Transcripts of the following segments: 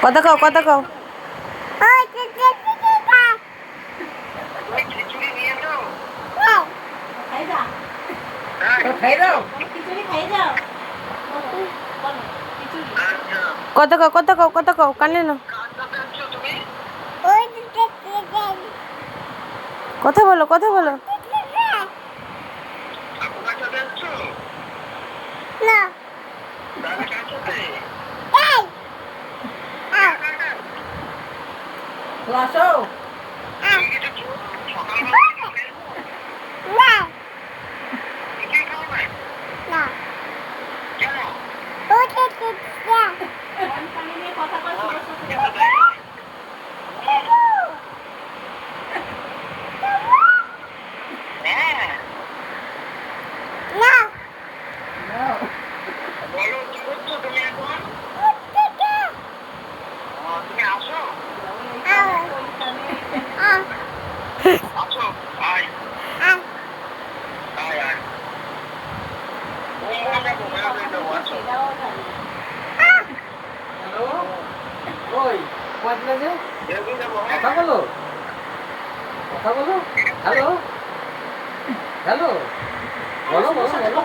কথা কও কথা কও। কথা কও কথা কও কথা কও কানে না। কথা বলো কথা বলো। আসো। কথা বলো কথা বলো। হ্যালো হ্যালো বলো বলো বলো।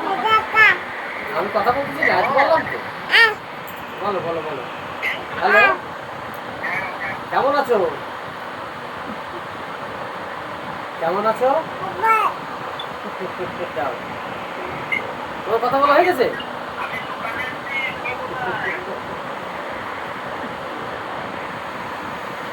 আমি কথা বলতেছি আজ বললাম তো। বলো বলো বলো। হ্যালো কেমন আছো কেমন আছো? তোমার কথা বলা হয়ে গেছে?